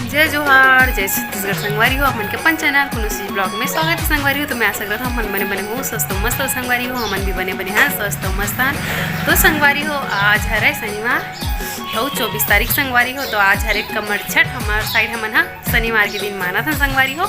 जय जोहार, जय छत्तीसगढ़ संगवारी हो। हमन के अपन चैनल कुनुसी ब्लॉग में स्वागत है संगवारी हो। तो मैं आशा करता हूँ हमन बने हो स्वस्थ मस्त हो संगवारी हो। हमन भी बने हाँ स्वस्थ मस्त हैं। तो संगवारी हो आज हरे शनिवार हो 24 तारीख संगवारी हो। तो आज हरे कमर छठ हमारे साइड हमन हाँ शनिवार के दिन माना था संगवारी हो।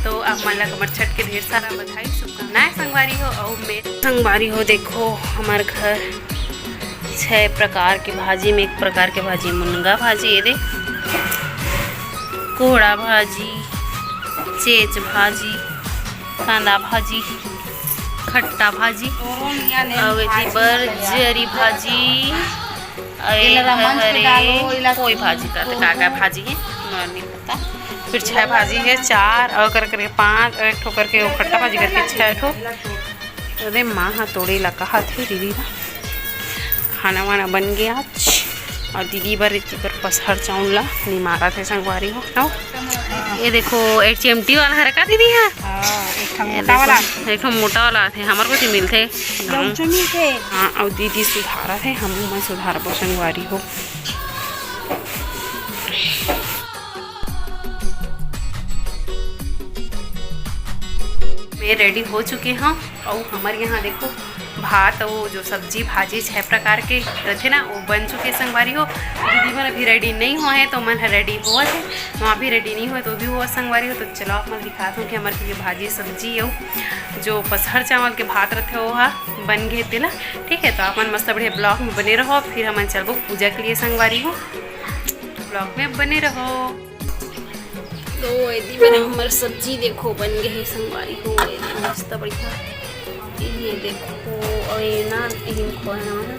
तो आप मन ला कमर छठ के ढेर सारा बधाई शुभकामनाएं संगवारी हो। और मेरे संगवारी हो देखो हमारे घर 6 प्रकार की भाजी में एक प्रकार के भाजी मुनगा भाजी, ये दे कोहड़ा भाजी, चेच भाजी, कांदा भाजी, खट्टा भाजी, जरी भाजी, हरे कोई भाजी करते का भाजी है नहीं पता। फिर 6 भाजी है, 4 और करके 5 8 ठो करके वो खट्टा भाजी करके 6 ठो। अरे माँ हाँ तोड़े ला कहा थे दीदी खाना वाना बन गया आज। और दीदी बर इतनी पर पसहर चाउला नहीं मारा थे संगवारी हो ना। ये देखो एक चिमटी वाला है का दीदी है, एक मोटा वाला थे हमारे को मिलते हाँ। और दीदी सुधारा थे हम मैं सुधार पर संगवारी हो। मैं रेडी हो चुके हैं। और हमारे यहाँ देखो भात और जो सब्जी भाजी 6 प्रकार के रहते ना वो बन चुके संगवारी हो। दीदी मन अभी रेडी नहीं हुआ है तो मन रेडी हुआ है, वहाँ भी रेडी नहीं हुआ तो भी हुआ संगवारी हो। तो चलो आप मैं दिखाता हूँ कि हमारे लिए भाजी सब्जी और जो पसहर चावल के भात रहते हो वहाँ बन गए तेला। ठीक है तो आप मन मस्त बढ़िया ब्लॉग में बने रहो। फिर हम चलो पूजा के लिए संगवारी हो, ब्लॉग में बने रहो। तो यदि मैंने हमारी सब्जी देखो बन गई संगवारी हो मस्त बढ़िया। ये देखो और ये ना इनको है ना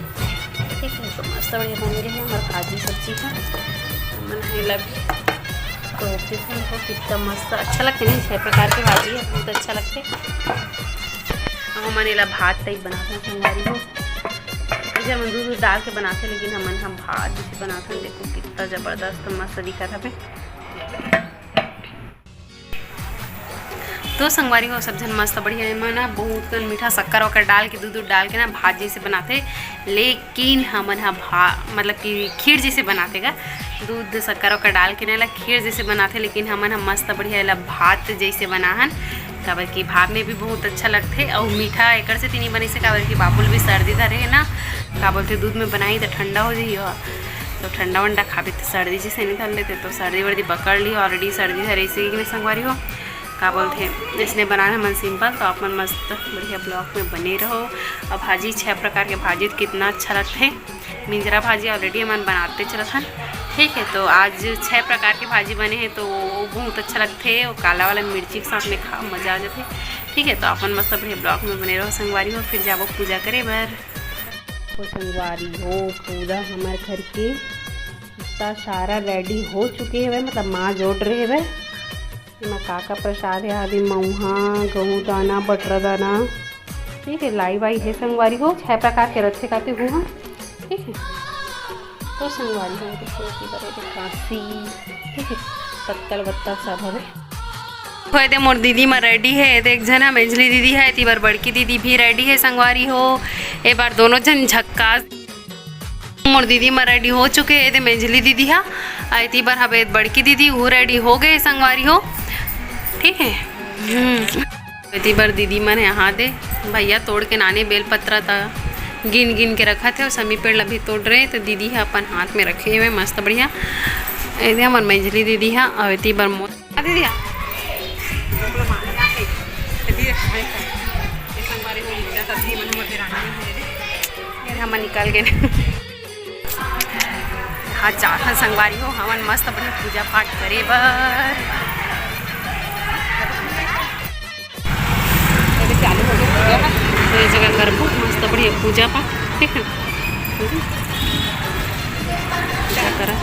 ठीक है तो मस्त बढ़िया बन गए हैं हमारी भाजी सब्जी का मन है लगे। तो देखो कितना मस्त अच्छा लगता है। 6 प्रकार की भाजी है बहुत अच्छा लगते। हमन ला भात टाइप बनाते हैं संगवारी हो। जैसे हम दूध डाल के बनाते लेकिन हम भात जैसे बनाते हैं। देखो कितना ज़बरदस्त मस्त दिखा था पे। तो संगवारी हो सब जन मस्त बढ़िया है ना बहुत मीठा शक्कर वक्कर डाल के दूध डाल के ना भाजी से बनाते। लेकिन हमन मतलब कि खीर जैसे बनाते का दूध शक्कर वक्कर डाल के ना खीर जैसे बनाते। लेकिन हमन मस्त बढ़िया ला भात जैसे बनाहन काबर की भात में भी बहुत अच्छा लगते। और मीठा एक से तीन बनी से काबर की बाबुल भी सर्दी धरे ना का बोलते दूध में बनाई तो ठंडा हो जाइए। तो ठंडा वंडा खाबे तो सर्दी जैसे नहीं धर लेते तो सर्दी वर्दी पकड़ ली। ऑलरेडी सर्दी धरे इसी संगवारी हो का बोलते इसने बनाना मन सिंपल। तो आप मन मस्त बढ़िया ब्लॉग में बने रहो। और भाजी 6 प्रकार के भाजी तो कितना अच्छा लगते। मिंजरा भाजी ऑलरेडी हम बनाते चलत हन। ठीक है तो आज 6 प्रकार के भाजी बने हैं तो बहुत अच्छा लगते। और काला वाला मिर्ची के साथ में खा मज़ा आ जाते। ठीक है तो आप मन मस्त बढ़िया ब्लॉग में बने रहो संगवारी हो। फिर जाओ पूजा करे बर तो संगवारी हो। पूजा हमारे घर के इतना सारा रेडी हो चुके हैं मतलब माँ जोड़ रहे है। का प्रसाद है आदि मऊहा गहूँ दाना बटरा दाना। ठीक है लाई वाई है संगवारी हो। 6 प्रकार के रथे खाते हुआ ठीक है। तो संगवारी हो देखो काशी ठीक है पत्तल वत्ता सब है। दे मोर दीदी में रेडी है। एक जन मेजली दीदी है ती बार बड़की दीदी भी रेडी है संगवारी हो। एक बार दोनों जन झक्कास मोर दीदी में रेडी हो चुके हैं। मेजली दीदी है आई ती बार हवे बड़की दीदी वो रेडी हो गए संगवारी हो। ठीक है इतनी बार दीदी मन यहाँ दे भैया तोड़ के नाने बेल पत्रा था गिन गिन के रखा थे। और समी पेड़ अभी तोड़ रहे तो दीदी है अपन हाथ में रखे हुए मस्त बढ़िया। ये हमारे मेजली दीदी है और इतनी बार मोत दीदी हम निकल गए हाँ चार संगवारी हो। हमन मस्त बढ़िया पूजा पाठ करे बर चालू हो गया पूजा पाठ। तो ये जगह करबो मस्त बढ़िया पूजा पाठ। ठीक है क्या करा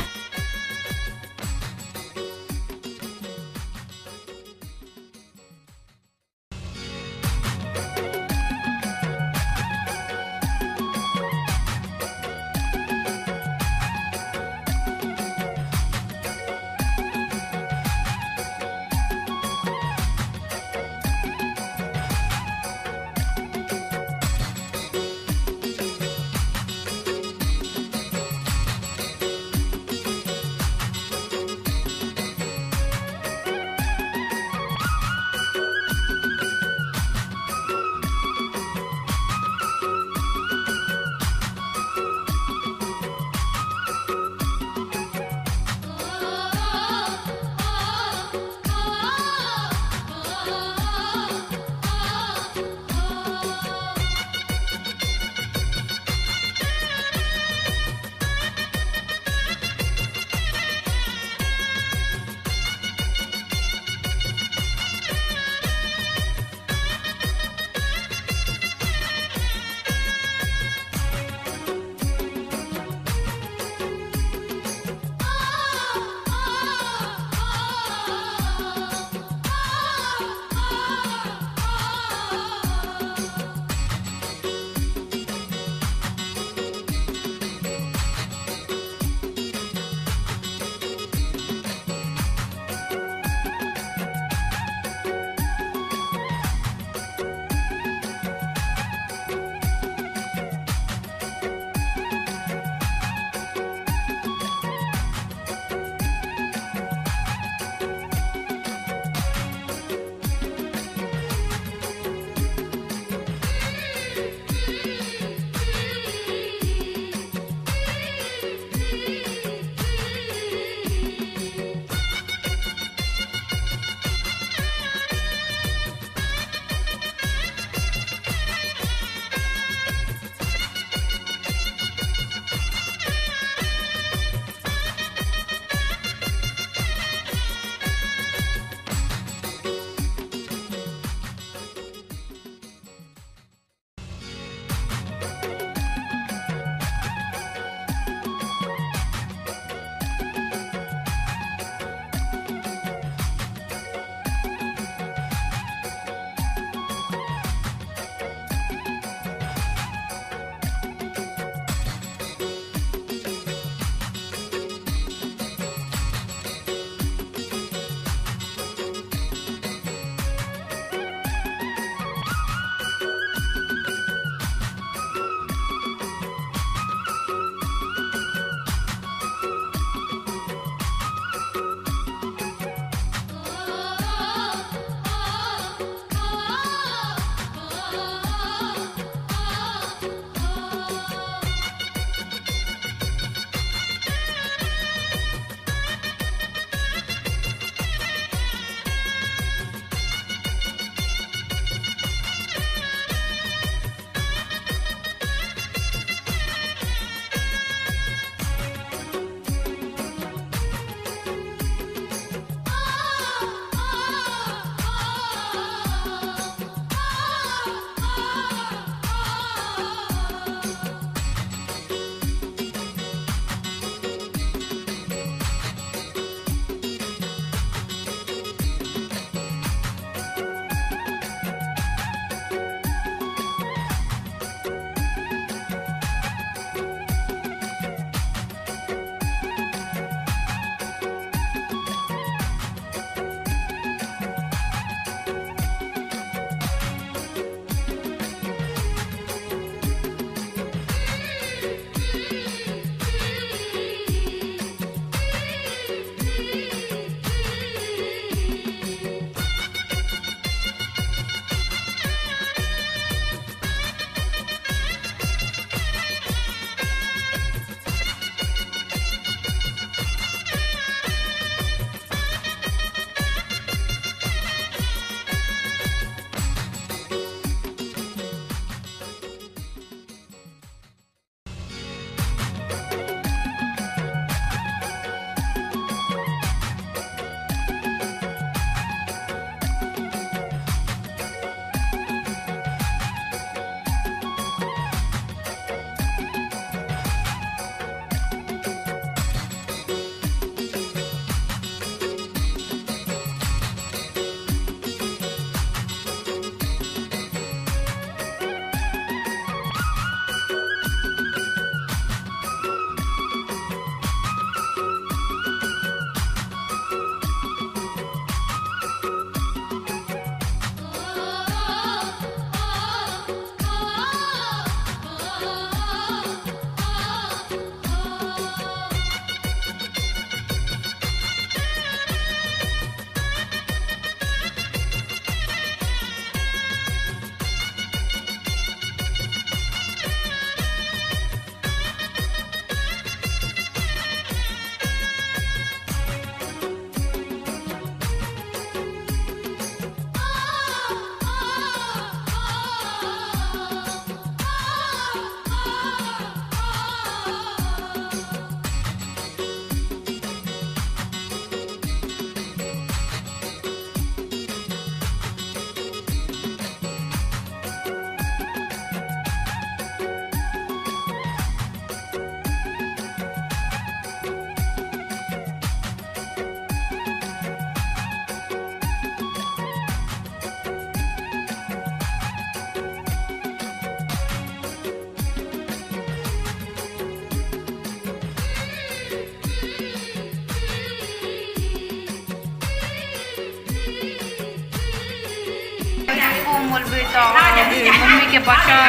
मोल बेटा मम्मी के बच्चा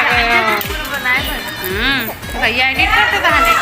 भैया एडिट करते रहने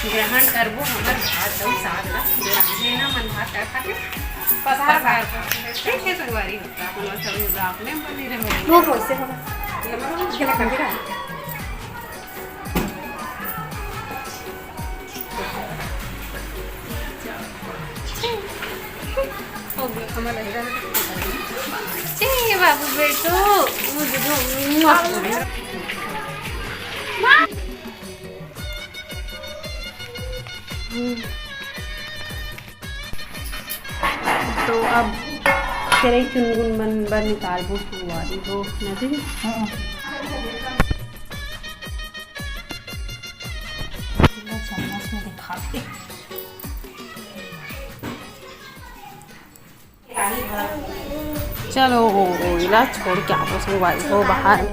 ग्रहण करबो हमर भात दम साग ला ना मन भात खा के पसार ठीक है संगवारी होता अपन सब ब्लॉग में बने रहे वो से हम खेला कर दिया हो गया हमारा रहेगा बाबू बेटो तो अब तेरे चुनगुन बन निकाल वो वाली वो नदी चम्मच में दिखाते चलो इलाज छोड़ के आपस में भाई हो बाहर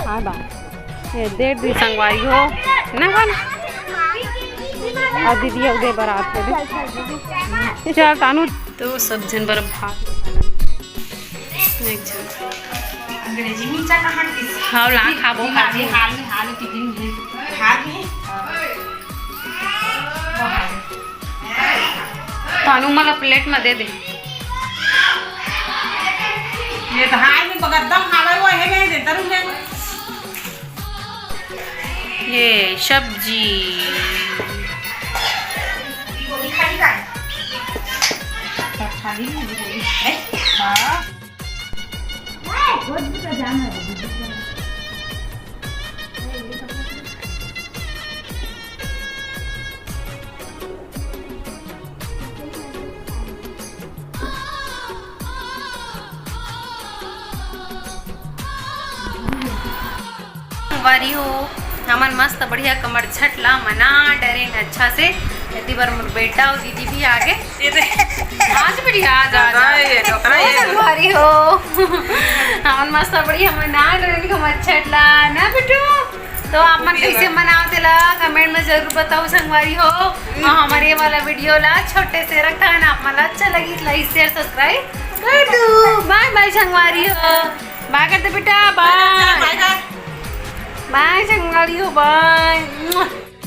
हाँ बा ये डेढ़ दी संगवारी हो ना कौन और दीदी उदय बारात को चल तानू तो सब जन बर भात एक जन अंग्रेजी में चा कहां हां ला खाबो खाजी हाल टिफिन में खा के तानू मला प्लेट में दे दे ये तो हाय में बगद्दम खावे वो है नहीं देता रुक जा ये सब्जी गोली खाली का खाली नहीं है हां बहुत भी जाना है वारी हो हमन मस्त बढ़िया कमर छटला मना डरे अच्छा से यदि बार मोर बेटा और दीदी भी आगे आज बढ़िया आ जा वारी हो हमन मस्त बढ़िया मना डरे कमर छटला ना बेटू तो आप मन कैसे मनाते ला कमेंट में जरूर बताओ संगवारी हो और हमारे वाला वीडियो ला छोटे से रखा है ना आप मला अच्छा लगी लाइक शेयर सब्सक्राइब कर दो बाय बाय संगवारी हो बाय करते बेटा बाय बाय संगवारी हो बाय